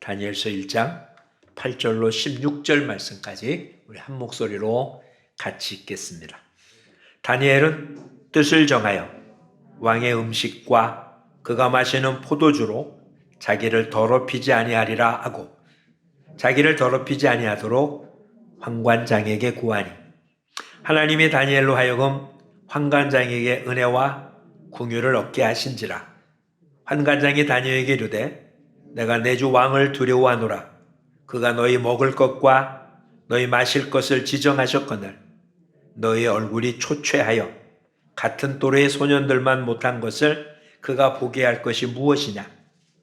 다니엘서 1장 8절로 16절 말씀까지 우리 한 목소리로 같이 읽겠습니다. 다니엘은 뜻을 정하여 왕의 음식과 그가 마시는 포도주로 자기를 더럽히지 아니하리라 하고 자기를 더럽히지 아니하도록 환관장에게 구하니 하나님이 다니엘로 하여금 환관장에게 은혜와 궁유를 얻게 하신지라. 환관장이 다니엘에게 이르되 내가 내 주 왕을 두려워하노라. 그가 너희 먹을 것과 너희 마실 것을 지정하셨거늘 너희 얼굴이 초췌하여 같은 또래의 소년들만 못한 것을 그가 보게 할 것이 무엇이냐.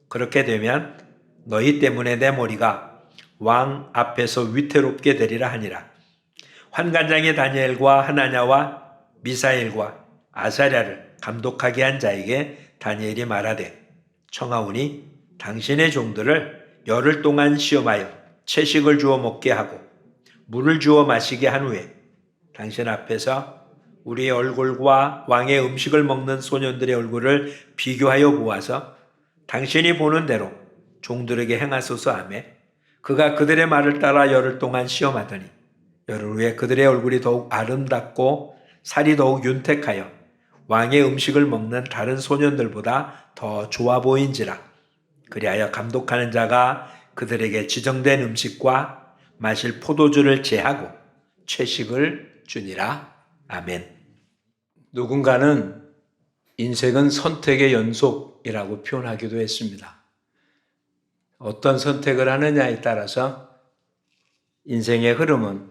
그렇게 되면 너희 때문에 내 머리가 왕 앞에서 위태롭게 되리라 하니라. 환관장이 다니엘과 하나냐와 미사엘과 아사랴를 감독하게 한 자에게 다니엘이 말하되 청하오니 당신의 종들을 열흘 동안 시험하여 채식을 주어 먹게 하고 물을 주어 마시게 한 후에 당신 앞에서 우리의 얼굴과 왕의 음식을 먹는 소년들의 얼굴을 비교하여 보아서 당신이 보는 대로 종들에게 행하소서 하며 그가 그들의 말을 따라 열흘 동안 시험하더니 열흘 후에 그들의 얼굴이 더욱 아름답고 살이 더욱 윤택하여 왕의 음식을 먹는 다른 소년들보다 더 좋아 보인지라. 그리하여 감독하는 자가 그들에게 지정된 음식과 마실 포도주를 제하고 채식을 주니라. 아멘. 누군가는 인생은 선택의 연속이라고 표현하기도 했습니다. 어떤 선택을 하느냐에 따라서 인생의 흐름은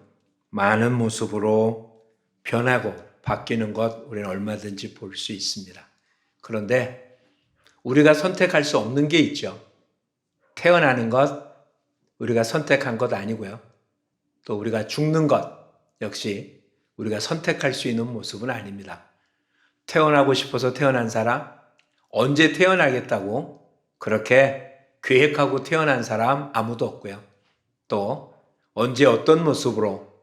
많은 모습으로 변하고 바뀌는 것 우리는 얼마든지 볼 수 있습니다. 그런데 우리가 선택할 수 없는 게 있죠. 태어나는 것 우리가 선택한 것 아니고요. 또 우리가 죽는 것 역시 우리가 선택할 수 있는 모습은 아닙니다. 태어나고 싶어서 태어난 사람, 언제 태어나겠다고 그렇게 계획하고 태어난 사람 아무도 없고요. 또 언제 어떤 모습으로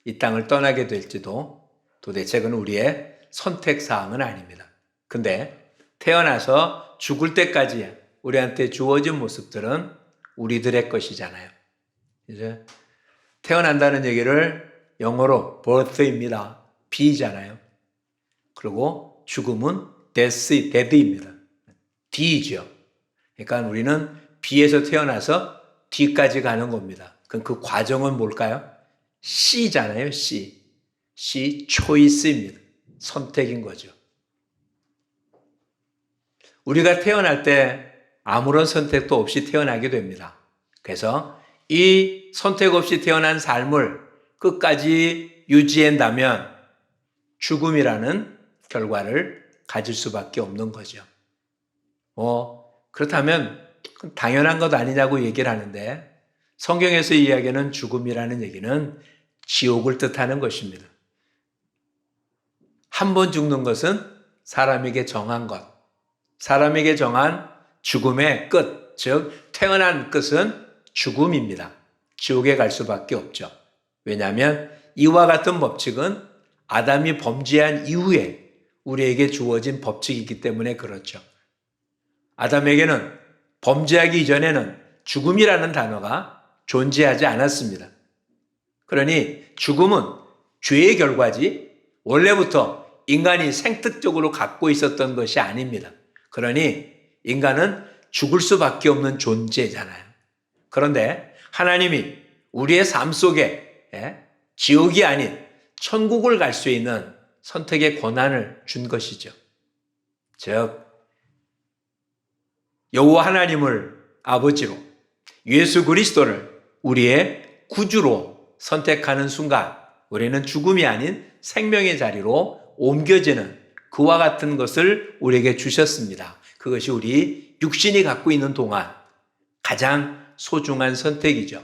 이 땅을 떠나게 될지도 도대체 그건 우리의 선택사항은 아닙니다. 근데 태어나서 죽을 때까지 우리한테 주어진 모습들은 우리들의 것이잖아요. 이제 태어난다는 얘기를 영어로 birth입니다. B잖아요. 그리고 죽음은 death입니다. D죠. 그러니까 우리는 B에서 태어나서 D까지 가는 겁니다. 그럼 그 과정은 뭘까요? C잖아요. C. choice입니다. 선택인 거죠. 우리가 태어날 때 아무런 선택도 없이 태어나게 됩니다. 그래서 이 선택 없이 태어난 삶을 끝까지 유지한다면 죽음이라는 결과를 가질 수밖에 없는 거죠. 그렇다면 당연한 것 아니냐고 얘기를 하는데 성경에서 이야기하는 죽음이라는 얘기는 지옥을 뜻하는 것입니다. 한 번 죽는 것은 사람에게 정한 것. 사람에게 정한 죽음의 끝, 즉 태어난 끝은 죽음입니다. 지옥에 갈 수밖에 없죠. 왜냐하면 이와 같은 법칙은 아담이 범죄한 이후에 우리에게 주어진 법칙이기 때문에 그렇죠. 아담에게는 범죄하기 이전에는 죽음이라는 단어가 존재하지 않았습니다. 그러니 죽음은 죄의 결과지 원래부터 인간이 생특적으로 갖고 있었던 것이 아닙니다. 그러니 인간은 죽을 수밖에 없는 존재잖아요. 그런데 하나님이 우리의 삶 속에 지옥이 아닌 천국을 갈 수 있는 선택의 권한을 준 것이죠. 즉 여호와 하나님을 아버지로 예수 그리스도를 우리의 구주로 선택하는 순간 우리는 죽음이 아닌 생명의 자리로 옮겨지는 그와 같은 것을 우리에게 주셨습니다. 그것이 우리 육신이 갖고 있는 동안 가장 소중한 선택이죠.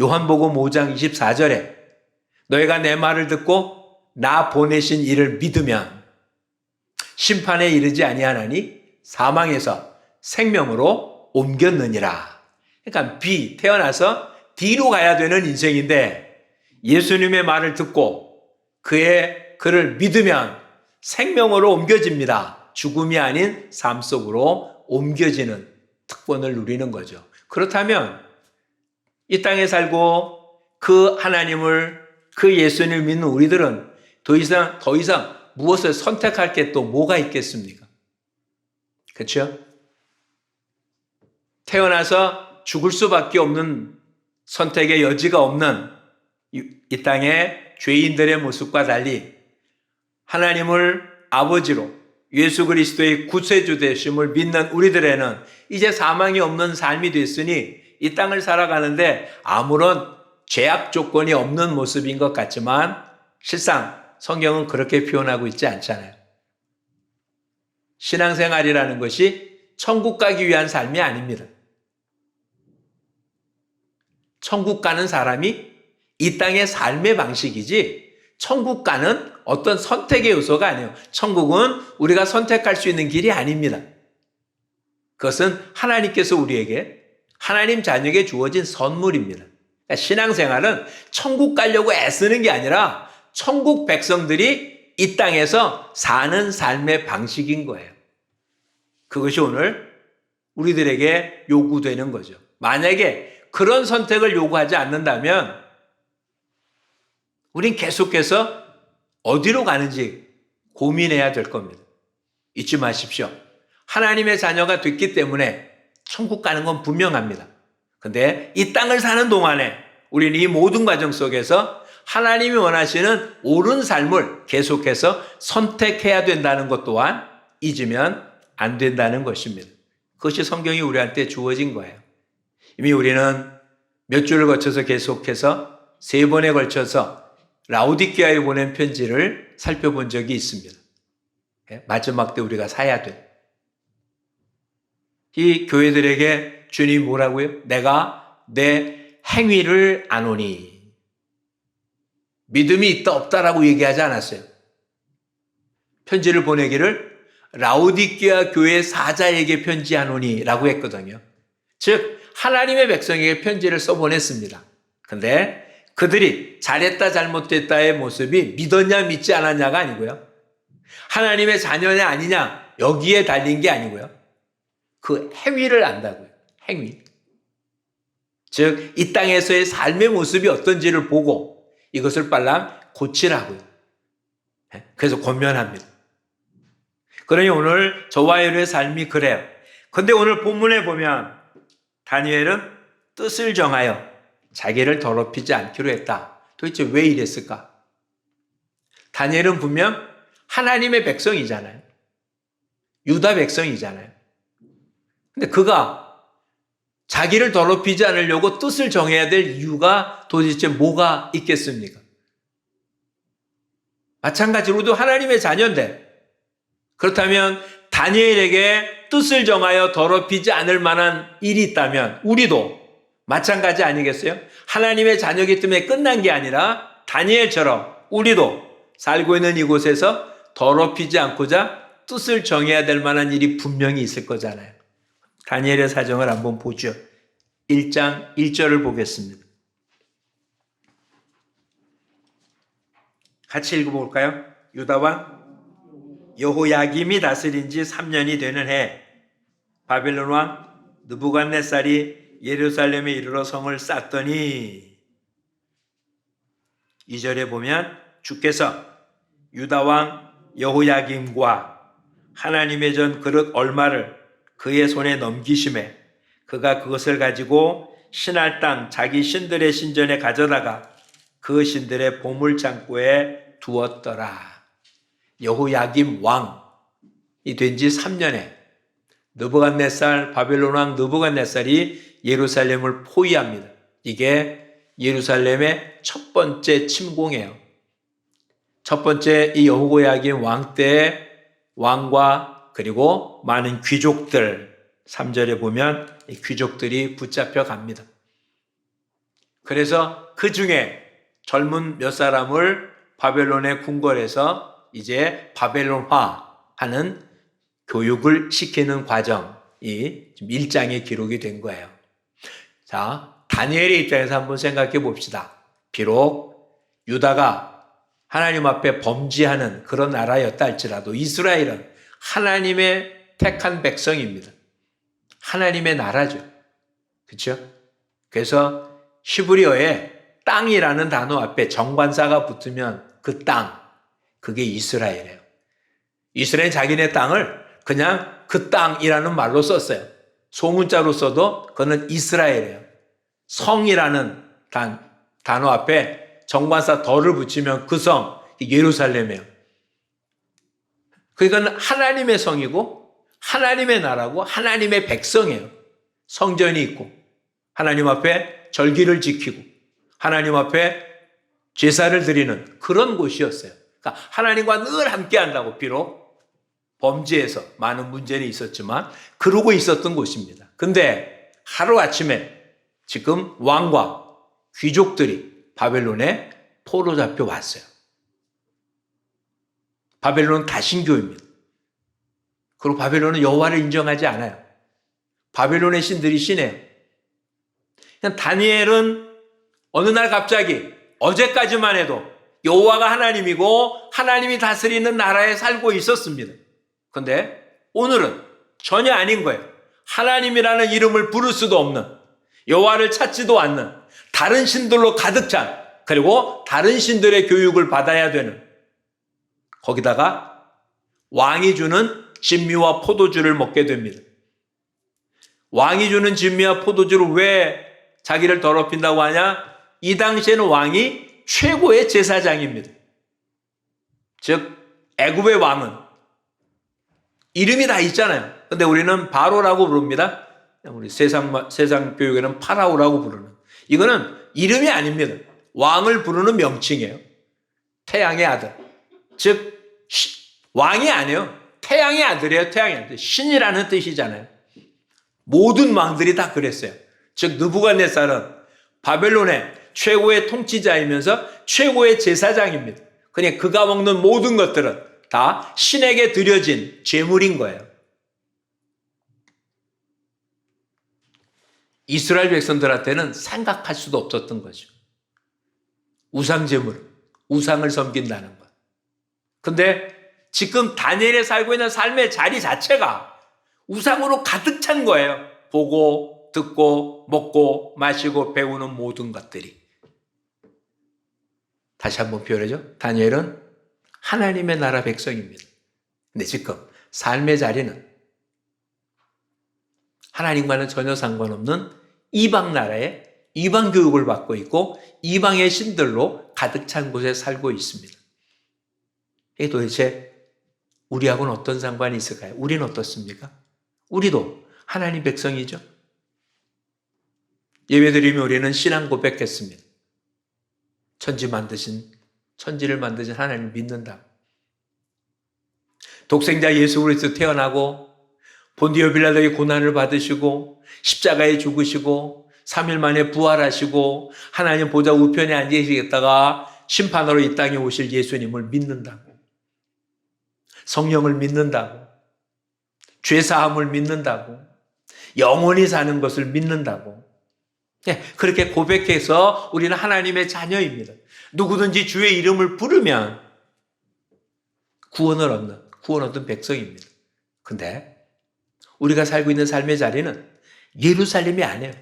요한복음 5장 24절에 너희가 내 말을 듣고 나 보내신 이를 믿으면 심판에 이르지 아니하나니 사망에서 생명으로 옮겼느니라. 그러니까 B, 태어나서 D로 가야 되는 인생인데 예수님의 말을 듣고 그를 믿으면 생명으로 옮겨집니다. 죽음이 아닌 삶 속으로 옮겨지는 특권을 누리는 거죠. 그렇다면 이 땅에 살고 그 하나님을, 그 예수님을 믿는 우리들은 더 이상 무엇을 선택할 게 또 뭐가 있겠습니까? 그렇죠? 태어나서 죽을 수밖에 없는, 선택의 여지가 없는 이 땅의 죄인들의 모습과 달리 하나님을 아버지로 예수 그리스도의 구세주 되심을 믿는 우리들에는 이제 사망이 없는 삶이 됐으니 이 땅을 살아가는데 아무런 제약 조건이 없는 모습인 것 같지만 실상 성경은 그렇게 표현하고 있지 않잖아요. 신앙생활이라는 것이 천국 가기 위한 삶이 아닙니다. 천국 가는 사람이 이 땅의 삶의 방식이지 천국 가는 어떤 선택의 요소가 아니에요. 천국은 우리가 선택할 수 있는 길이 아닙니다. 그것은 하나님께서 우리에게, 하나님 자녀에게 주어진 선물입니다. 그러니까 신앙생활은 천국 가려고 애쓰는 게 아니라 천국 백성들이 이 땅에서 사는 삶의 방식인 거예요. 그것이 오늘 우리들에게 요구되는 거죠. 만약에 그런 선택을 요구하지 않는다면 우린 계속해서 어디로 가는지 고민해야 될 겁니다. 잊지 마십시오. 하나님의 자녀가 됐기 때문에 천국 가는 건 분명합니다. 근데 이 땅을 사는 동안에 우리는 이 모든 과정 속에서 하나님이 원하시는 옳은 삶을 계속해서 선택해야 된다는 것 또한 잊으면 안 된다는 것입니다. 그것이 성경이 우리한테 주어진 거예요. 이미 우리는 몇 주를 거쳐서 계속해서 3번에 걸쳐서 라오디게아에 보낸 편지를 살펴본 적이 있습니다. 마지막 때 우리가 사야 돼. 이 교회들에게 주님이 뭐라고요? 내가 내 행위를 아노니. 믿음이 있다 없다라고 얘기하지 않았어요. 편지를 보내기를 라오디게아 교회 사자에게 편지하노니 라고 했거든요. 즉 하나님의 백성에게 편지를 써보냈습니다. 근데 그들이 잘했다 잘못됐다의 모습이 믿었냐 믿지 않았냐가 아니고요. 하나님의 자녀냐 아니냐 여기에 달린 게 아니고요. 그 행위를 안다고요. 행위. 즉 이 땅에서의 삶의 모습이 어떤지를 보고 이것을 빨랑 고치라고요. 그래서 권면합니다. 그러니 오늘 저와 여러분의 삶이 그래요. 근데 오늘 본문에 보면 다니엘은 뜻을 정하여 자기를 더럽히지 않기로 했다. 도대체 왜 이랬을까? 다니엘은 분명 하나님의 백성이잖아요. 유다 백성이잖아요. 근데 그가 자기를 더럽히지 않으려고 뜻을 정해야 될 이유가 도대체 뭐가 있겠습니까? 마찬가지로도 하나님의 자녀인데 그렇다면 다니엘에게 뜻을 정하여 더럽히지 않을 만한 일이 있다면 우리도 마찬가지 아니겠어요? 하나님의 자녀이기 때문에 끝난 게 아니라 다니엘처럼 우리도 살고 있는 이곳에서 더럽히지 않고자 뜻을 정해야 될 만한 일이 분명히 있을 거잖아요. 다니엘의 사정을 한번 보죠. 1장 1절을 보겠습니다. 같이 읽어볼까요? 유다왕 여호야김이 다스린 지 3년이 되는 해 바벨론 왕 느부갓네살이 예루살렘에 이르러 성을 쌓더니 2절에 보면 주께서 유다왕 여호야김과 하나님의 전 그릇 얼마를 그의 손에 넘기심에 그가 그것을 가지고 신할 땅 자기 신들의 신전에 가져다가 그 신들의 보물창고에 두었더라. 여호야김 왕이 된 지 3년에 느부갓네살 바벨론 왕 느부갓네살이 예루살렘을 포위합니다. 이게 예루살렘의 첫 번째 침공이에요. 첫 번째 이 여호야김 왕 때의 왕과 그리고 많은 귀족들 3절에 보면 이 귀족들이 붙잡혀 갑니다. 그래서 그 중에 젊은 몇 사람을 바벨론에 궁궐에서 이제 바벨론화하는 교육을 시키는 과정이 지금 1장에 기록이 된 거예요. 자, 다니엘의 입장에서 한번 생각해 봅시다. 비록 유다가 하나님 앞에 범죄하는 그런 나라였다 할지라도 이스라엘은 하나님의 택한 백성입니다. 하나님의 나라죠. 그렇죠? 그래서 히브리어에 땅이라는 단어 앞에 정관사가 붙으면 그 땅, 그게 이스라엘이에요. 이스라엘 자기네 땅을 그냥 그 땅이라는 말로 썼어요. 소문자로 써도 그거는 이스라엘이에요. 성이라는 단어 앞에 정관사 덜을 붙이면 그 성, 예루살렘이에요. 그러니까 하나님의 성이고 하나님의 나라고 하나님의 백성이에요. 성전이 있고 하나님 앞에 절기를 지키고 하나님 앞에 제사를 드리는 그런 곳이었어요. 그러니까 하나님과 늘 함께 한다고, 비록 범죄에서 많은 문제는 있었지만 그러고 있었던 곳입니다. 근데 하루아침에 지금 왕과 귀족들이 바벨론에 포로 잡혀왔어요. 바벨론은 다신교입니다. 그리고 바벨론은 여호와를 인정하지 않아요. 바벨론의 신들이 신이에요. 그냥 다니엘은 어느 날 갑자기, 어제까지만 해도 여호와가 하나님이고 하나님이 다스리는 나라에 살고 있었습니다. 그런데 오늘은 전혀 아닌 거예요. 하나님이라는 이름을 부를 수도 없는, 여호와를 찾지도 않는, 다른 신들로 가득 찬, 그리고 다른 신들의 교육을 받아야 되는, 거기다가 왕이 주는 진미와 포도주를 먹게 됩니다. 왕이 주는 진미와 포도주를 왜 자기를 더럽힌다고 하냐? 이 당시에는 왕이 최고의 제사장입니다. 즉 애굽의 왕은 이름이 다 있잖아요. 근데 우리는 바로라고 부릅니다. 우리 세상 교육에는 파라오라고 부르는. 이거는 이름이 아닙니다. 왕을 부르는 명칭이에요. 태양의 아들. 즉 왕이 아니에요. 태양의 아들이에요. 태양의 아들. 신이라는 뜻이잖아요. 모든 왕들이 다 그랬어요. 즉 느부갓네살은 바벨론의 최고의 통치자이면서 최고의 제사장입니다. 그냥 그가 먹는 모든 것들은 다 신에게 드려진 제물인 거예요. 이스라엘 백성들한테는 생각할 수도 없었던 거죠. 우상 제물, 우상을 섬긴다는 것. 근데 지금 다니엘에 살고 있는 삶의 자리 자체가 우상으로 가득 찬 거예요. 보고, 듣고, 먹고, 마시고, 배우는 모든 것들이. 다시 한번 표현하죠. 다니엘은 하나님의 나라 백성입니다. 근데 지금 삶의 자리는 하나님과는 전혀 상관없는 이방 나라에 이방 교육을 받고 있고 이방의 신들로 가득 찬 곳에 살고 있습니다. 이게 도대체 우리하고는 어떤 상관이 있을까요? 우리는 어떻습니까? 우리도 하나님 백성이죠. 예배드리며 우리는 신앙 고백했습니다. 천지를 만드신 하나님 믿는다. 독생자 예수 그리스도 태어나고 본디오 빌라도의 고난을 받으시고 십자가에 죽으시고 3일 만에 부활하시고 하나님 보좌 우편에 앉으시겠다가 심판으로 이 땅에 오실 예수님을 믿는다고. 성령을 믿는다고. 죄사함을 믿는다고. 영원히 사는 것을 믿는다고. 그렇게 고백해서 우리는 하나님의 자녀입니다. 누구든지 주의 이름을 부르면 구원 얻는 백성입니다. 근데 우리가 살고 있는 삶의 자리는 예루살렘이 아니에요.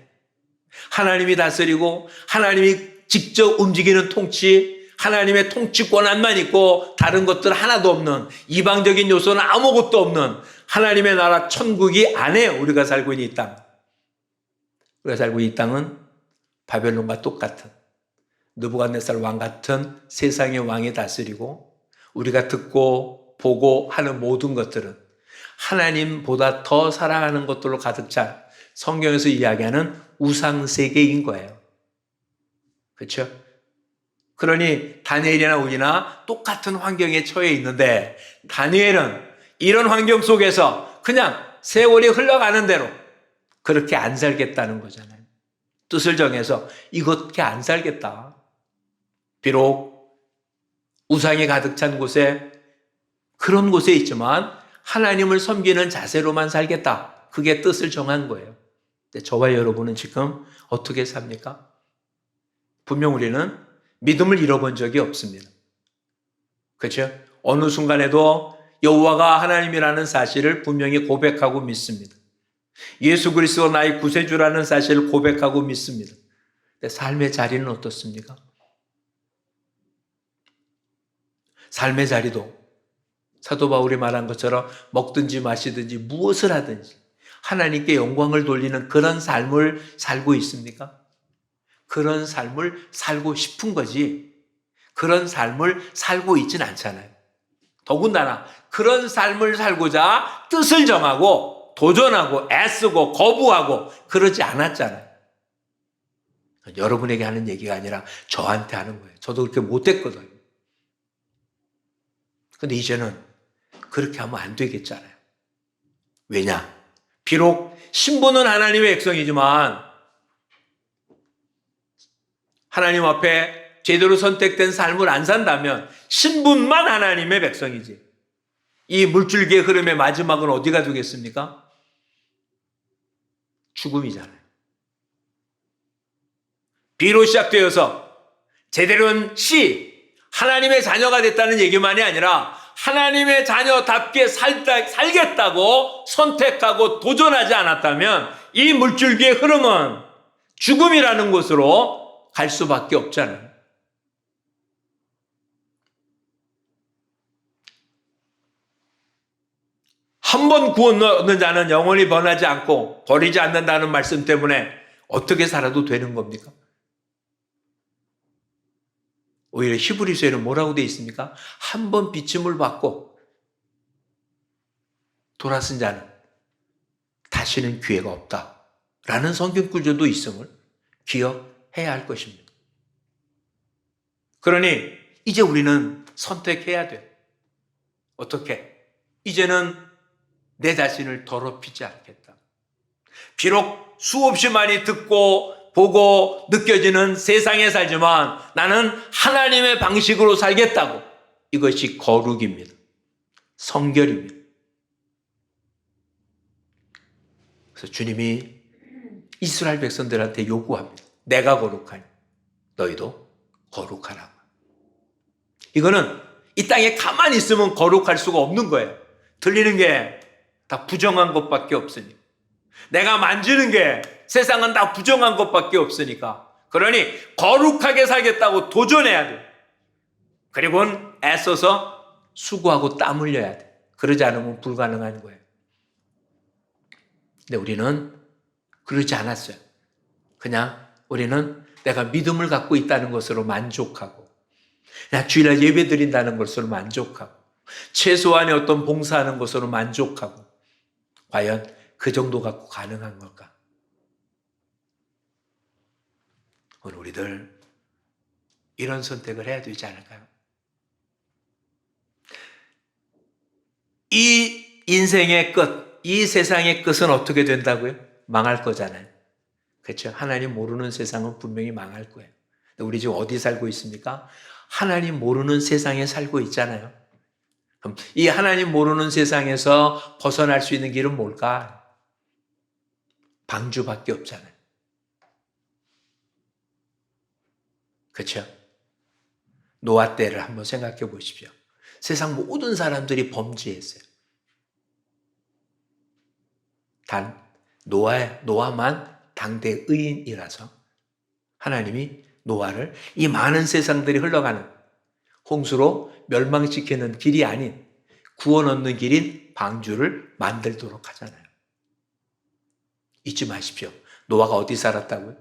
하나님이 다스리고 하나님이 직접 움직이는 통치, 하나님의 통치 권한만 있고 다른 것들 하나도 없는, 이방적인 요소는 아무것도 없는 하나님의 나라 천국이 아니에요. 우리가 살고 있는 이 땅. 우리가 살고 있는 이 땅은 바벨론과 똑같은 느부갓네살 왕 같은 세상의 왕이 다스리고 우리가 듣고 보고 하는 모든 것들은 하나님보다 더 사랑하는 것들로 가득 찬 성경에서 이야기하는 우상세계인 거예요. 그렇죠? 그러니 다니엘이나 우리나 똑같은 환경에 처해 있는데 다니엘은 이런 환경 속에서 그냥 세월이 흘러가는 대로 그렇게 안 살겠다는 거잖아요. 뜻을 정해서 이렇게 안 살겠다. 비록 우상이 가득 찬 곳에 그런 곳에 있지만 하나님을 섬기는 자세로만 살겠다. 그게 뜻을 정한 거예요. 근데 저와 여러분은 지금 어떻게 삽니까? 분명 우리는 믿음을 잃어본 적이 없습니다. 그렇죠? 어느 순간에도 여호와가 하나님이라는 사실을 분명히 고백하고 믿습니다. 예수 그리스도 나의 구세주라는 사실을 고백하고 믿습니다. 근데 삶의 자리는 어떻습니까? 삶의 자리도 사도 바울이 말한 것처럼 먹든지 마시든지 무엇을 하든지 하나님께 영광을 돌리는 그런 삶을 살고 있습니까? 그런 삶을 살고 싶은 거지 그런 삶을 살고 있진 않잖아요. 더군다나 그런 삶을 살고자 뜻을 정하고 도전하고 애쓰고 거부하고 그러지 않았잖아요. 여러분에게 하는 얘기가 아니라 저한테 하는 거예요. 저도 그렇게 못했거든요. 근데 이제는 그렇게 하면 안 되겠잖아요. 왜냐? 비록 신분은 하나님의 백성이지만 하나님 앞에 제대로 선택된 삶을 안 산다면 신분만 하나님의 백성이지. 이 물줄기의 흐름의 마지막은 어디가 되겠습니까? 죽음이잖아요. B로 시작되어서 제대로는 C, 하나님의 자녀가 됐다는 얘기만이 아니라 하나님의 자녀답게 살겠다고 선택하고 도전하지 않았다면 이 물줄기의 흐름은 죽음이라는 곳으로 갈 수밖에 없잖아요. 한 번 구원 얻는 자는 영원히 변하지 않고 버리지 않는다는 말씀 때문에 어떻게 살아도 되는 겁니까? 오히려 히브리서에는 뭐라고 되어 있습니까? 한 번 비침을 받고 돌아선 자는 다시는 기회가 없다라는 성경 구절도 있음을 기억해야 할 것입니다. 그러니 이제 우리는 선택해야 돼요. 어떻게? 이제는 내 자신을 더럽히지 않겠다. 비록 수없이 많이 듣고 보고 느껴지는 세상에 살지만 나는 하나님의 방식으로 살겠다고. 이것이 거룩입니다. 성결입니다. 그래서 주님이 이스라엘 백성들한테 요구합니다. 내가 거룩하니 너희도 거룩하라고. 이거는 이 땅에 가만히 있으면 거룩할 수가 없는 거예요. 들리는 게 다 부정한 것밖에 없으니. 내가 만지는 게 세상은 다 부정한 것밖에 없으니까. 그러니 거룩하게 살겠다고 도전해야 돼. 그리고는 애써서 수고하고 땀 흘려야 돼. 그러지 않으면 불가능한 거예요. 근데 우리는 그러지 않았어요. 그냥 우리는 내가 믿음을 갖고 있다는 것으로 만족하고 그냥 주일날 예배 드린다는 것으로 만족하고 최소한의 어떤 봉사하는 것으로 만족하고 과연 그 정도 갖고 가능한 걸까? 오늘 우리들 이런 선택을 해야 되지 않을까요? 이 인생의 끝, 이 세상의 끝은 어떻게 된다고요? 망할 거잖아요. 그렇죠? 하나님 모르는 세상은 분명히 망할 거예요. 우리 지금 어디 살고 있습니까? 하나님 모르는 세상에 살고 있잖아요. 그럼 이 하나님 모르는 세상에서 벗어날 수 있는 길은 뭘까? 방주밖에 없잖아요. 그렇죠? 노아 때를 한번 생각해 보십시오. 세상 모든 사람들이 범죄했어요. 단 노아만 당대 의인이라서 하나님이 노아를 이 많은 세상들이 흘러가는 홍수로 멸망시키는 길이 아닌 구원 얻는 길인 방주를 만들도록 하잖아요. 잊지 마십시오. 노아가 어디 살았다고요?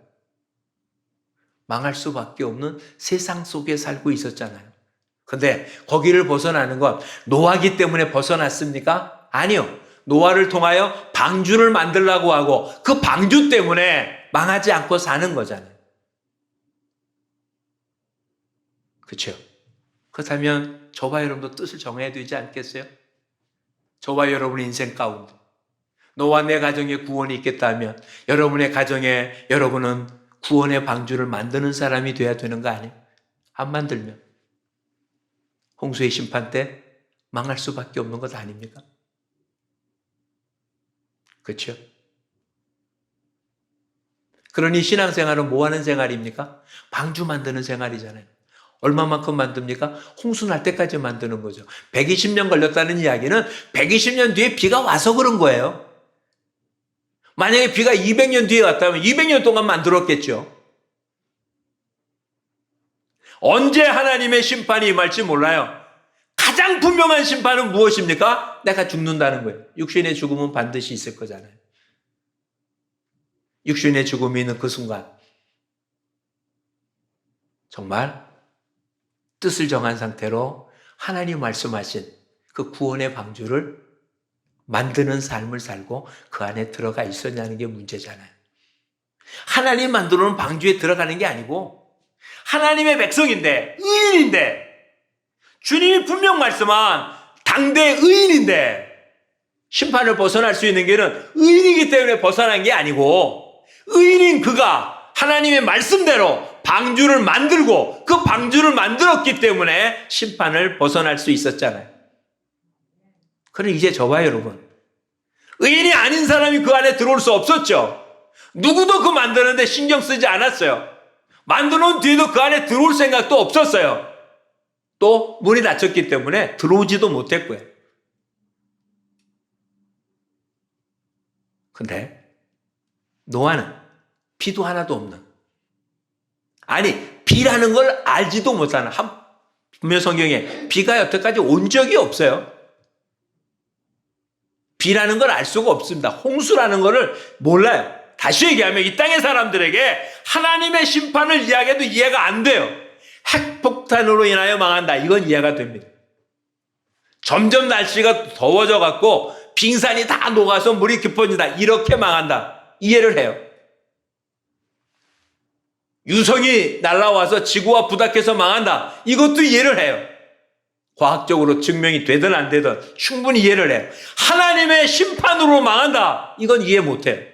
망할 수밖에 없는 세상 속에 살고 있었잖아요. 근데 거기를 벗어나는 건 노아기 때문에 벗어났습니까? 아니요. 노아를 통하여 방주를 만들려고 하고 그 방주 때문에 망하지 않고 사는 거잖아요. 그렇죠? 그렇다면 저와 여러분도 뜻을 정해야 되지 않겠어요? 저와 여러분의 인생 가운데 너와 내 가정에 구원이 있겠다면 여러분의 가정에 여러분은 구원의 방주를 만드는 사람이 돼야 되는 거 아니에요? 안 만들면 홍수의 심판 때 망할 수밖에 없는 것 아닙니까? 그렇죠? 그러니 신앙생활은 뭐 하는 생활입니까? 방주 만드는 생활이잖아요. 얼마만큼 만듭니까? 홍수 날 때까지 만드는 거죠. 120년 걸렸다는 이야기는 120년 뒤에 비가 와서 그런 거예요. 만약에 비가 200년 뒤에 왔다면 200년 동안 만들었겠죠. 언제 하나님의 심판이 임할지 몰라요. 가장 분명한 심판은 무엇입니까? 내가 죽는다는 거예요. 육신의 죽음은 반드시 있을 거잖아요. 육신의 죽음이 있는 그 순간 정말 뜻을 정한 상태로 하나님 말씀하신 그 구원의 방주를 만드는 삶을 살고 그 안에 들어가 있었냐는 게 문제잖아요. 하나님 만들어 놓은 방주에 들어가는 게 아니고 하나님의 백성인데, 의인인데, 주님이 분명 말씀한 당대 의인인데 심판을 벗어날 수 있는 길은 의인이기 때문에 벗어난 게 아니고 의인인 그가 하나님의 말씀대로 방주를 만들고 그 방주를 만들었기 때문에 심판을 벗어날 수 있었잖아요. 그럼 이제 저와 여러분, 의인이 아닌 사람이 그 안에 들어올 수 없었죠. 누구도 그 만드는데 신경 쓰지 않았어요. 만들어놓은 뒤에도 그 안에 들어올 생각도 없었어요. 또 문이 닫혔기 때문에 들어오지도 못했고요. 근데 노아는 비도 하나도 없는, 아니 비라는 걸 알지도 못하는, 분명 성경에 비가 여태까지 온 적이 없어요. 비라는 걸 알 수가 없습니다. 홍수라는 거를 몰라요. 다시 얘기하면 이 땅의 사람들에게 하나님의 심판을 이야기해도 이해가 안 돼요. 핵폭탄으로 인하여 망한다. 이건 이해가 됩니다. 점점 날씨가 더워져 갖고 빙산이 다 녹아서 물이 깊어진다. 이렇게 망한다. 이해를 해요. 유성이 날아와서 지구와 부닥해서 망한다. 이것도 이해를 해요. 과학적으로 증명이 되든 안 되든 충분히 이해를 해요. 하나님의 심판으로 망한다. 이건 이해 못해요.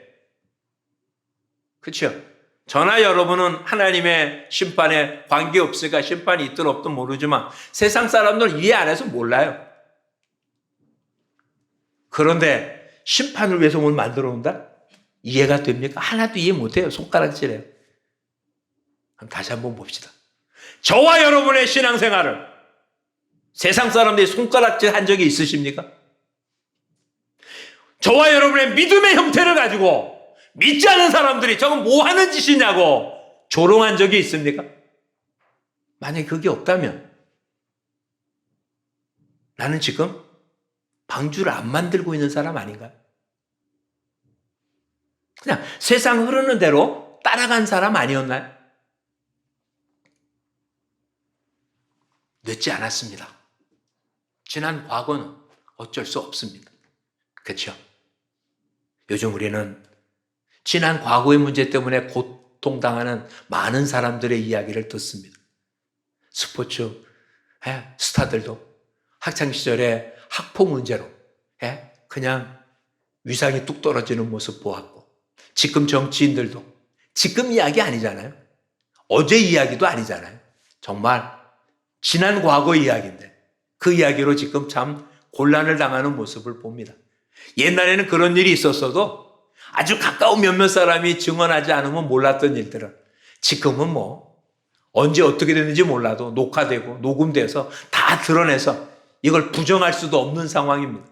그렇죠? 저나 여러분은 하나님의 심판에 관계없으니까 심판이 있든 없든 모르지만 세상 사람들은 이해 안 해서 몰라요. 그런데 심판을 위해서 뭘 만들어 온다? 이해가 됩니까? 하나도 이해 못해요. 손가락질해요. 그럼 다시 한번 봅시다. 저와 여러분의 신앙생활을 세상 사람들이 손가락질 한 적이 있으십니까? 저와 여러분의 믿음의 형태를 가지고 믿지 않는 사람들이 저건 뭐 하는 짓이냐고 조롱한 적이 있습니까? 만약에 그게 없다면 나는 지금 방주를 안 만들고 있는 사람 아닌가요? 그냥 세상 흐르는 대로 따라간 사람 아니었나요? 늦지 않았습니다. 지난 과거는 어쩔 수 없습니다. 그렇죠? 요즘 우리는 지난 과거의 문제 때문에 고통당하는 많은 사람들의 이야기를 듣습니다. 스포츠 스타들도 학창시절에 학폭 문제로 그냥 위상이 뚝 떨어지는 모습 보았고, 지금 정치인들도 지금 이야기 아니잖아요. 어제 이야기도 아니잖아요. 정말 지난 과거 이야기인데 그 이야기로 지금 참 곤란을 당하는 모습을 봅니다. 옛날에는 그런 일이 있었어도 아주 가까운 몇몇 사람이 증언하지 않으면 몰랐던 일들은 지금은 뭐 언제 어떻게 됐는지 몰라도 녹화되고 녹음돼서 다 드러내서 이걸 부정할 수도 없는 상황입니다.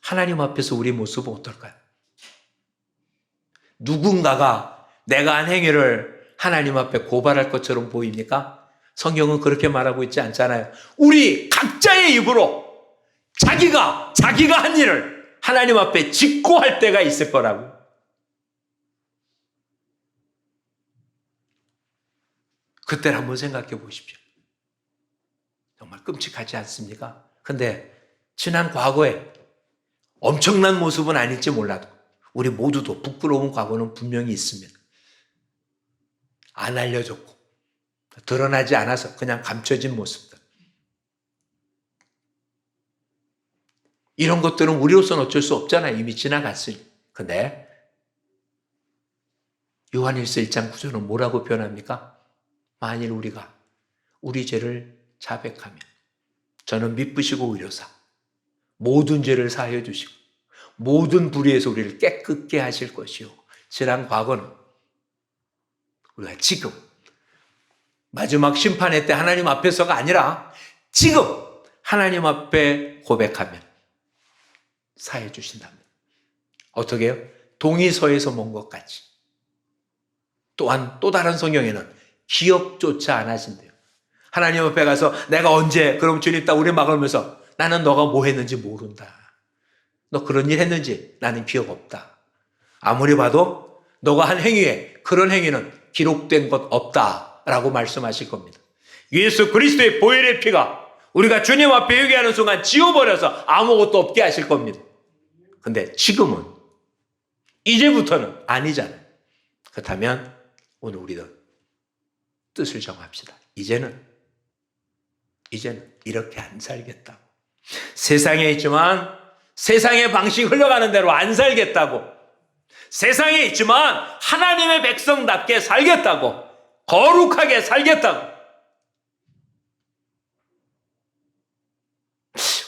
하나님 앞에서 우리 모습은 어떨까요? 누군가가 내가 한 행위를 하나님 앞에 고발할 것처럼 보입니까? 성경은 그렇게 말하고 있지 않잖아요. 우리 각자의 입으로 자기가 한 일을 하나님 앞에 직고할 때가 있을 거라고. 그때를 한번 생각해 보십시오. 정말 끔찍하지 않습니까? 근데 지난 과거에 엄청난 모습은 아닐지 몰라도 우리 모두도 부끄러운 과거는 분명히 있습니다. 안 알려졌고 드러나지 않아서 그냥 감춰진 모습들. 이런 것들은 우리로서는 어쩔 수 없잖아요. 이미 지나갔으니. 근데 요한일서 1장 9절은 뭐라고 표현합니까? 만일 우리가 우리 죄를 자백하면 저는 미쁘시고 의로사 모든 죄를 사하여 주시고 모든 불의에서 우리를 깨끗게 하실 것이요. 지난 과거는 우리가 지금 마지막 심판의 때 하나님 앞에서가 아니라 지금 하나님 앞에 고백하면 사해 주신답니다. 어떻게 해요? 동의서에서 본 것 같이. 또한 또 다른 성경에는 기억조차 안 하신대요. 하나님 앞에 가서 내가 언제 그럼 주님 딱 우리 막으면서 나는 너가 뭐 했는지 모른다. 너 그런 일 했는지 나는 기억 없다. 아무리 봐도 너가 한 행위에 그런 행위는 기록된 것 없다라고 말씀하실 겁니다. 예수 그리스도의 보혈의 피가 우리가 주님 앞에 회개하는 순간 지워버려서 아무것도 없게 하실 겁니다. 근데 지금은 이제부터는 아니잖아요. 그렇다면 오늘 우리도 뜻을 정합시다. 이제는 이렇게 안 살겠다고. 세상에 있지만 세상의 방식 흘러가는 대로 안 살겠다고. 세상에 있지만 하나님의 백성답게 살겠다고. 거룩하게 살겠다고.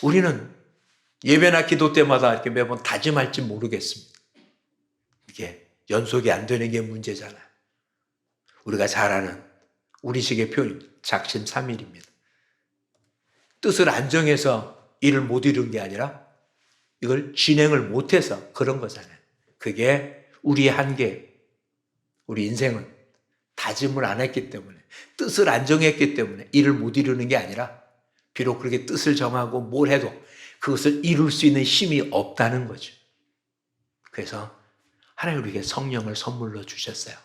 우리는 예배나 기도 때마다 이렇게 매번 다짐할지 모르겠습니다. 이게 연속이 안 되는 게 문제잖아요. 우리가 잘 아는 우리식의 표현입니다. 작심삼일입니다. 뜻을 안 정해서 일을 못 이룬 게 아니라 이걸 진행을 못해서 그런 거잖아요. 그게 우리의 한계, 우리 인생은 다짐을 안 했기 때문에, 뜻을 안 정했기 때문에 일을 못 이루는 게 아니라 비록 그렇게 뜻을 정하고 뭘 해도 그것을 이룰 수 있는 힘이 없다는 거죠. 그래서 하나님 우리에게 성령을 선물로 주셨어요.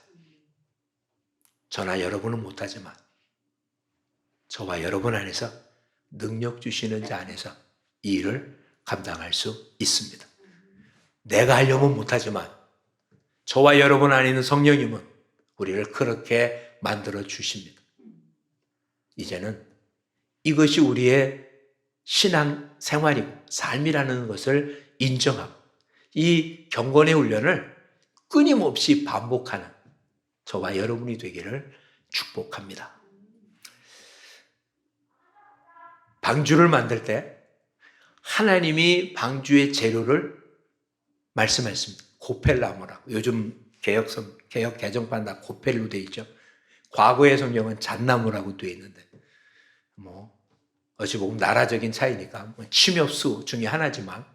저나 여러분은 못하지만 저와 여러분 안에서 능력 주시는 자 안에서 이 일을 감당할 수 있습니다. 내가 하려면 못하지만 저와 여러분 안에 있는 성령님은 우리를 그렇게 만들어 주십니다. 이제는 이것이 우리의 신앙 생활이고 삶이라는 것을 인정하고 이 경건의 훈련을 끊임없이 반복하는 저와 여러분이 되기를 축복합니다. 방주를 만들 때 하나님이 방주의 재료를 말씀했습니다. 고펠나무라고. 요즘 개혁 개정판 다 고펠로 되어 있죠. 과거의 성경은 잣나무라고 되어 있는데 어찌 보면 나라적인 차이니까 침엽수 중에 하나지만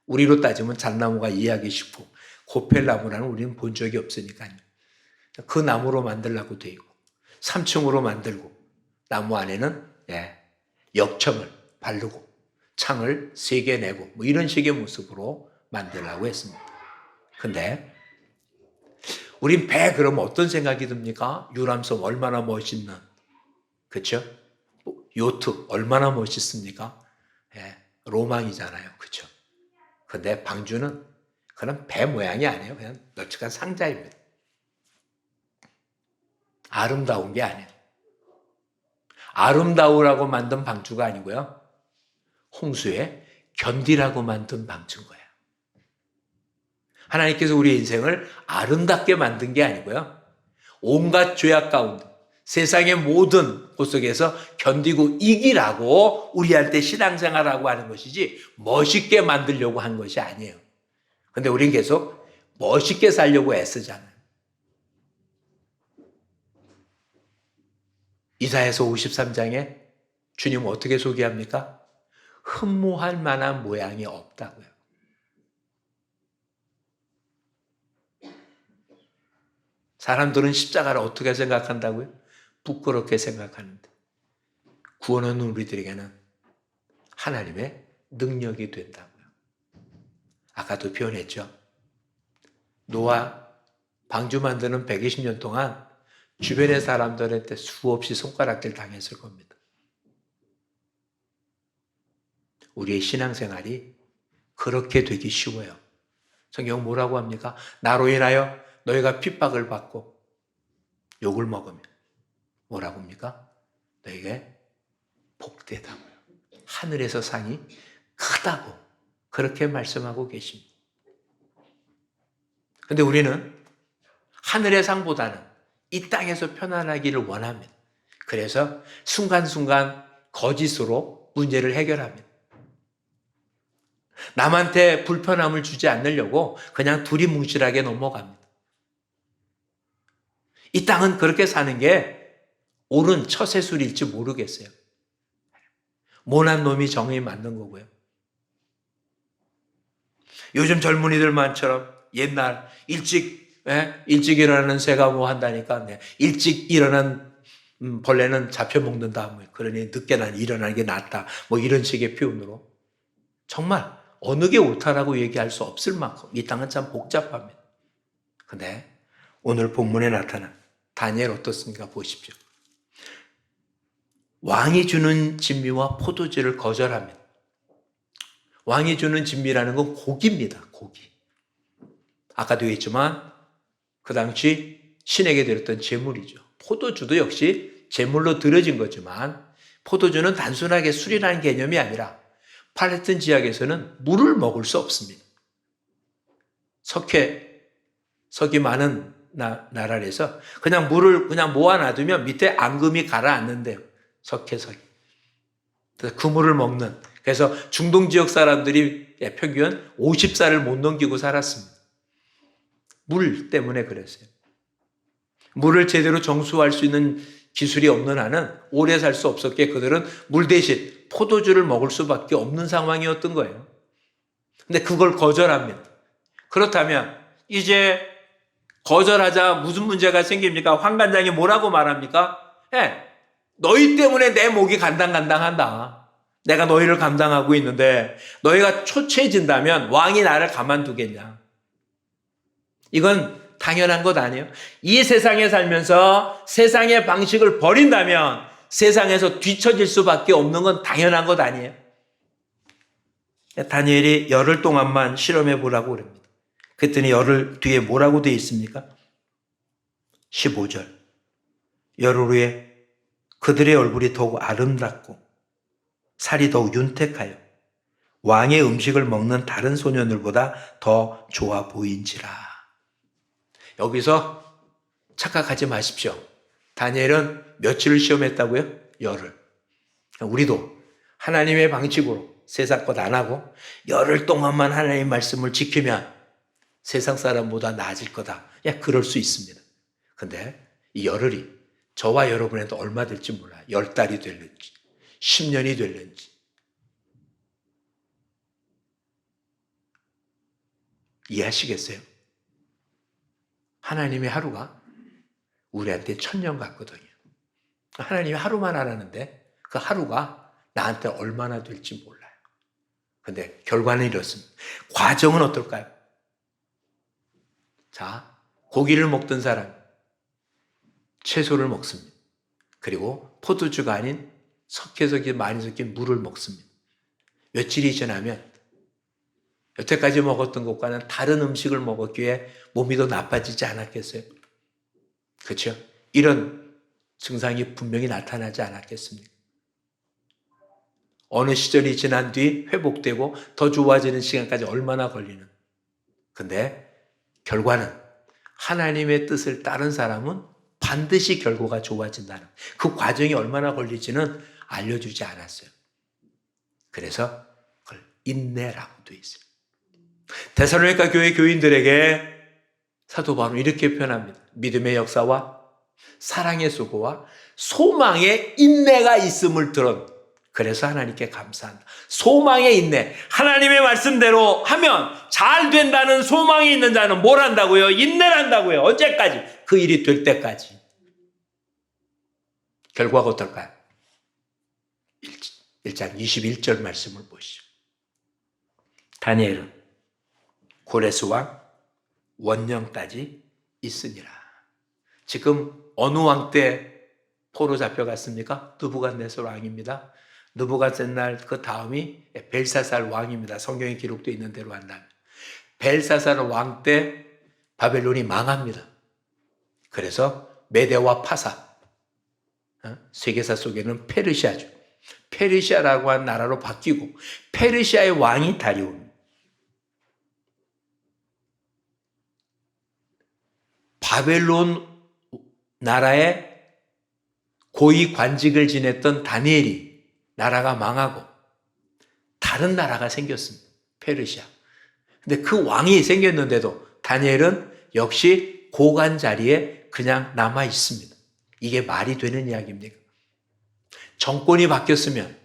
우리로 따지면 잣나무가 이해하기 쉽고 고펠나무라는 우리는 본 적이 없으니까요. 그 나무로 만들라고 되어 있고 3층으로 만들고 나무 안에는 역청을 바르고 창을 3개 내고 이런 식의 모습으로 만들라고 했습니다. 근데 우린 배 그러면 어떤 생각이 듭니까? 유람선 얼마나 멋있는, 그렇죠? 요트 얼마나 멋있습니까? 로망이잖아요, 그렇죠? 근데 방주는 그런 배 모양이 아니에요. 그냥 널찍한 상자입니다. 아름다운 게 아니에요. 아름다우라고 만든 방주가 아니고요. 홍수에 견디라고 만든 방주인 거예요. 하나님께서 우리의 인생을 아름답게 만든 게 아니고요. 온갖 죄악 가운데 세상의 모든 곳 속에서 견디고 이기라고 우리한테 신앙생활하고 하는 것이지 멋있게 만들려고 한 것이 아니에요. 근데 우린 계속 멋있게 살려고 애쓰잖아요. 이사야서 53장에 주님 어떻게 소개합니까? 흠모할 만한 모양이 없다고요. 사람들은 십자가를 어떻게 생각한다고요? 부끄럽게 생각하는데 구원은 우리들에게는 하나님의 능력이 된다고요. 아까도 표현했죠. 노아 방주 만드는 120년 동안 주변의 사람들한테 수없이 손가락질 당했을 겁니다. 우리의 신앙생활이 그렇게 되기 쉬워요. 성경 뭐라고 합니까? 나로 인하여 너희가 핍박을 받고 욕을 먹으면 뭐라고 합니까? 너희에게 복되다고요. 하늘에서 상이 크다고 그렇게 말씀하고 계십니다. 그런데 우리는 하늘의 상보다는 이 땅에서 편안하기를 원합니다. 그래서 순간순간 거짓으로 문제를 해결합니다. 남한테 불편함을 주지 않으려고 그냥 두리뭉실하게 넘어갑니다. 이 땅은 그렇게 사는 게 옳은 처세술일지 모르겠어요. 모난 놈이 정의 만든 거고요. 요즘 젊은이들만처럼 옛날 일찍 일어나는 새가 뭐 한다니까. 일찍 일어난 벌레는 잡혀 먹는다. 뭐 그러니 늦게 일어나는 게 낫다. 뭐 이런 식의 표현으로 정말 어느 게 옳다라고 얘기할 수 없을 만큼 이 땅은 참 복잡합니다. 근데 오늘 본문에 나타난 다니엘 어떻습니까? 보십시오. 왕이 주는 진미와 포도주를 거절합니다. 왕이 주는 진미라는 건 고기입니다. 고기. 아까도 얘기했지만 그 당시 신에게 드렸던 제물이죠. 포도주도 역시 제물로 드려진 거지만 포도주는 단순하게 술이라는 개념이 아니라 팔레스타인 지역에서는 물을 먹을 수 없습니다. 석이 많은 나라에서 그냥 물을 그냥 모아놔두면 밑에 앙금이 가라앉는데요. 석이. 그래서 그 물을 먹는. 그래서 중동 지역 사람들이 평균 50살을 못 넘기고 살았습니다. 물 때문에 그랬어요. 물을 제대로 정수할 수 있는 기술이 없는 한은 오래 살 수 없었기에 그들은 물 대신 포도주를 먹을 수밖에 없는 상황이었던 거예요. 근데 그걸 거절합니다. 그렇다면 이제 거절하자 무슨 문제가 생깁니까? 환관장이 뭐라고 말합니까? 너희 때문에 내 목이 간당간당한다. 내가 너희를 감당하고 있는데 너희가 초췌해진다면 왕이 나를 가만두겠냐? 이건 당연한 것 아니에요? 이 세상에 살면서 세상의 방식을 버린다면 세상에서 뒤처질 수밖에 없는 건 당연한 것 아니에요? 다니엘이 열흘 동안만 실험해 보라고 그럽니다. 그랬더니 열흘 뒤에 뭐라고 되어 있습니까? 15절. 열흘 후에 그들의 얼굴이 더욱 아름답고 살이 더욱 윤택하여 왕의 음식을 먹는 다른 소년들보다 더 좋아 보인지라. 여기서 착각하지 마십시오. 다니엘은 며칠을 시험했다고요? 열흘. 우리도 하나님의 방식으로 세상 것 안 하고 열흘 동안만 하나님의 말씀을 지키면 세상 사람보다 나아질 거다. 그럴 수 있습니다. 근데 이 열흘이 저와 여러분에도 얼마 될지 몰라요. 10달이 될는지 10년이 될는지. 이해하시겠어요? 하나님의 하루가 우리한테 1000년 같거든요. 하나님이 하루만 하라는데 그 하루가 나한테 얼마나 될지 몰라요. 근데 결과는 이렇습니다. 과정은 어떨까요? 자, 고기를 먹던 사람 채소를 먹습니다. 그리고 포도주가 아닌 석회석이 많이 섞인 물을 먹습니다. 며칠이 지나면 여태까지 먹었던 것과는 다른 음식을 먹었기에 몸이 더 나빠지지 않았겠어요? 그렇죠? 이런 증상이 분명히 나타나지 않았겠습니까? 어느 시절이 지난 뒤 회복되고 더 좋아지는 시간까지 얼마나 걸리는. 근데 결과는 하나님의 뜻을 따른 사람은 반드시 결과가 좋아진다는 그 과정이 얼마나 걸릴지는 알려주지 않았어요. 그래서 그걸 인내라고 되어 있어요. 데살로니가 교회 교인들에게 사도 바울은 이렇게 표현합니다. 믿음의 역사와 사랑의 수고와 소망의 인내가 있음을 들은. 그래서 하나님께 감사한다. 소망의 인내. 하나님의 말씀대로 하면 잘 된다는 소망이 있는 자는 뭘 한다고요? 인내를 한다고요. 언제까지? 그 일이 될 때까지. 결과가 어떨까요? 1장 21절 말씀을 보시죠. 다니엘은 고레스 왕 원년까지 있으니라. 지금 어느 왕 때 포로 잡혀갔습니까? 느부갓네살 왕입니다. 느부갓네살 그 다음이 벨사살 왕입니다. 성경에 기록되어 있는 대로 한다면. 벨사살 왕 때 바벨론이 망합니다. 그래서 메대와 파사, 세계사 속에는 페르시아죠. 페르시아라고 한 나라로 바뀌고 페르시아의 왕이 다리오입니다. 바벨론 나라의 고위 관직을 지냈던 다니엘이 나라가 망하고 다른 나라가 생겼습니다. 페르시아. 근데 그 왕이 생겼는데도 다니엘은 역시 고관 자리에 그냥 남아 있습니다. 이게 말이 되는 이야기입니까? 정권이 바뀌었으면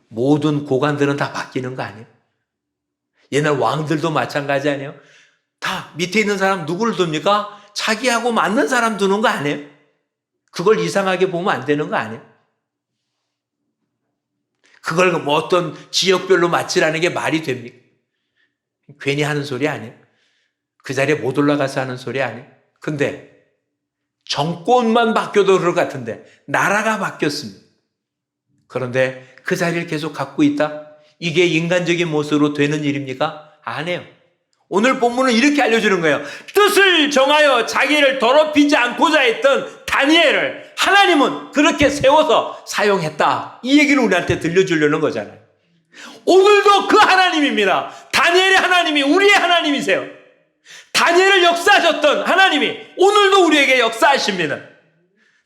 모든 고관들은 다 바뀌는 거 아니에요? 옛날 왕들도 마찬가지 아니에요? 다 밑에 있는 사람 누구를 둡니까? 자기하고 맞는 사람 두는 거 아니에요? 그걸 이상하게 보면 안 되는 거 아니에요? 그걸 뭐 어떤 지역별로 맞추라는 게 말이 됩니까? 괜히 하는 소리 아니에요? 그 자리에 못 올라가서 하는 소리 아니에요? 근데 정권만 바뀌어도 그럴 것 같은데 나라가 바뀌었습니다. 그런데 그 자리를 계속 갖고 있다? 이게 인간적인 모습으로 되는 일입니까? 아니에요. 오늘 본문은 이렇게 알려주는 거예요. 뜻을 정하여 자기를 더럽히지 않고자 했던 다니엘을 하나님은 그렇게 세워서 사용했다. 이 얘기를 우리한테 들려주려는 거잖아요. 오늘도 그 하나님입니다. 다니엘의 하나님이 우리의 하나님이세요. 다니엘을 역사하셨던 하나님이 오늘도 우리에게 역사하십니다.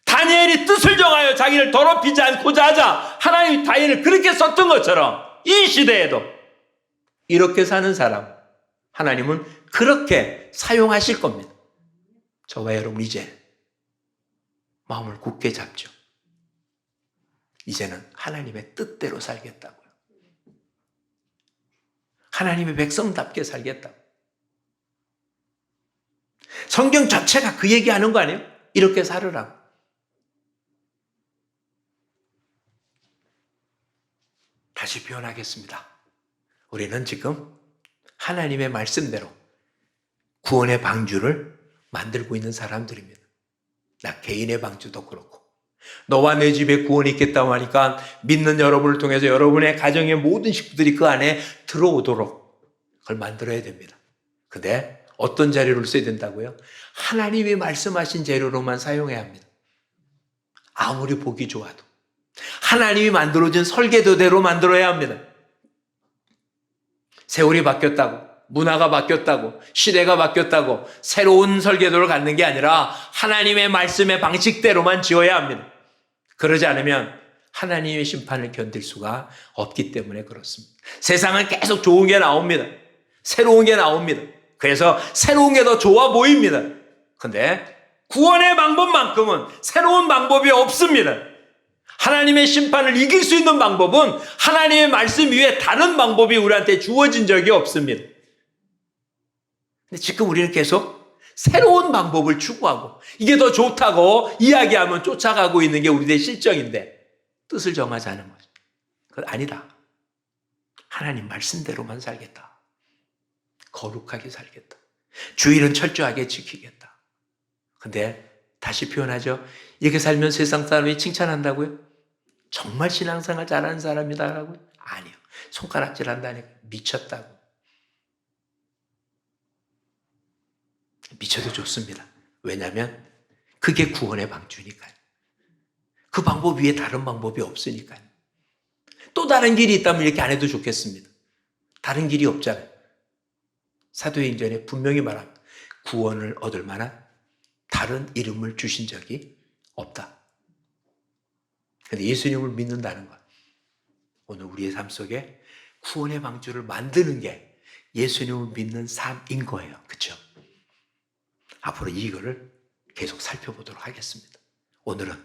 다니엘이 뜻을 정하여 자기를 더럽히지 않고자 하자 하나님이 다니엘을 그렇게 썼던 것처럼 이 시대에도 이렇게 사는 사람 하나님은 그렇게 사용하실 겁니다. 저와 여러분 이제 마음을 굳게 잡죠. 이제는 하나님의 뜻대로 살겠다고요. 하나님의 백성답게 살겠다고. 성경 자체가 그 얘기하는 거 아니에요? 이렇게 살으라고. 다시 표현하겠습니다. 우리는 지금 하나님의 말씀대로 구원의 방주를 만들고 있는 사람들입니다. 나 개인의 방주도 그렇고 너와 내 집에 구원이 있겠다고 하니까 믿는 여러분을 통해서 여러분의 가정의 모든 식구들이 그 안에 들어오도록 그걸 만들어야 됩니다. 근데 어떤 자료를 써야 된다고요? 하나님이 말씀하신 재료로만 사용해야 합니다. 아무리 보기 좋아도 하나님이 만들어준 설계도대로 만들어야 합니다. 세월이 바뀌었다고, 문화가 바뀌었다고, 시대가 바뀌었다고 새로운 설계도를 갖는 게 아니라 하나님의 말씀의 방식대로만 지어야 합니다. 그러지 않으면 하나님의 심판을 견딜 수가 없기 때문에 그렇습니다. 세상은 계속 좋은 게 나옵니다. 새로운 게 나옵니다. 그래서 새로운 게 더 좋아 보입니다. 근데 구원의 방법만큼은 새로운 방법이 없습니다. 하나님의 심판을 이길 수 있는 방법은 하나님의 말씀 위에 다른 방법이 우리한테 주어진 적이 없습니다. 근데 지금 우리는 계속 새로운 방법을 추구하고 이게 더 좋다고 이야기하면 쫓아가고 있는 게 우리의 실정인데 뜻을 정하자는 거죠. 그건 아니다. 하나님 말씀대로만 살겠다. 거룩하게 살겠다. 주일은 철저하게 지키겠다. 근데 다시 표현하죠. 이렇게 살면 세상 사람이 칭찬한다고요? 정말 신앙생활 잘하는 사람이다라고요? 아니요. 손가락질 한다니까 미쳤다고. 미쳐도 좋습니다. 왜냐하면 그게 구원의 방주니까요. 그 방법 위에 다른 방법이 없으니까요. 또 다른 길이 있다면 이렇게 안 해도 좋겠습니다. 다른 길이 없잖아요. 사도행전에 분명히 말합니다. 구원을 얻을 만한 다른 이름을 주신 적이 없다. 그런데 예수님을 믿는다는 것. 오늘 우리의 삶 속에 구원의 방주를 만드는 게 예수님을 믿는 삶인 거예요. 그렇죠? 앞으로 이거를 계속 살펴보도록 하겠습니다. 오늘은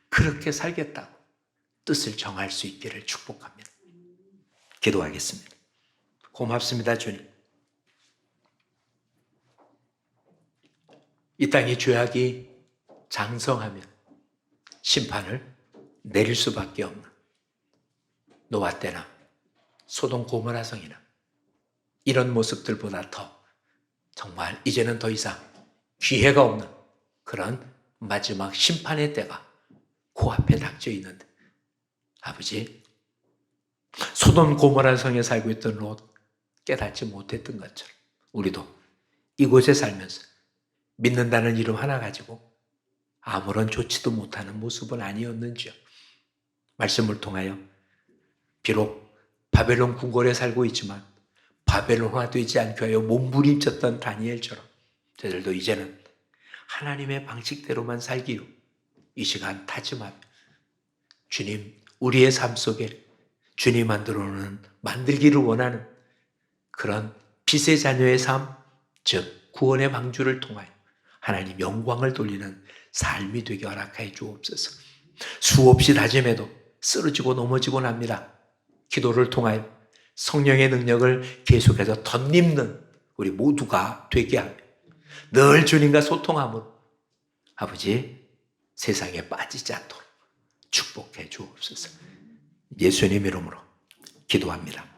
그렇게 살겠다고 뜻을 정할 수 있기를 축복합니다. 기도하겠습니다. 고맙습니다, 주님. 이 땅의 죄악이 장성하면 심판을 내릴 수밖에 없는 노아 때나 소돔 고모라 성이나 이런 모습들보다 더 정말 이제는 더 이상 기회가 없는 그런 마지막 심판의 때가 코앞에 닥쳐 있는데 아버지 소돔 고모라 성에 살고 있던 롯 깨닫지 못했던 것처럼 우리도 이곳에 살면서 믿는다는 이름 하나 가지고 아무런 좋지도 못하는 모습은 아니었는지요. 말씀을 통하여 비록 바벨론 궁궐에 살고 있지만 바벨론화되지 않게 하여 몸부림쳤던 다니엘처럼 저들도 이제는 하나님의 방식대로만 살기로 이 시간 다짐하며 주님 우리의 삶 속에 주님 만들기를 원하는 그런 빛의 자녀의 삶, 즉 구원의 방주를 통하여 하나님 영광을 돌리는 삶이 되게 허락하여 주옵소서. 수없이 다짐해도 쓰러지고 넘어지곤 합니다. 기도를 통하여 성령의 능력을 계속해서 덧입는 우리 모두가 되게 하며 늘 주님과 소통함으로 아버지 세상에 빠지지 않도록 축복해 주옵소서. 예수님 이름으로 기도합니다.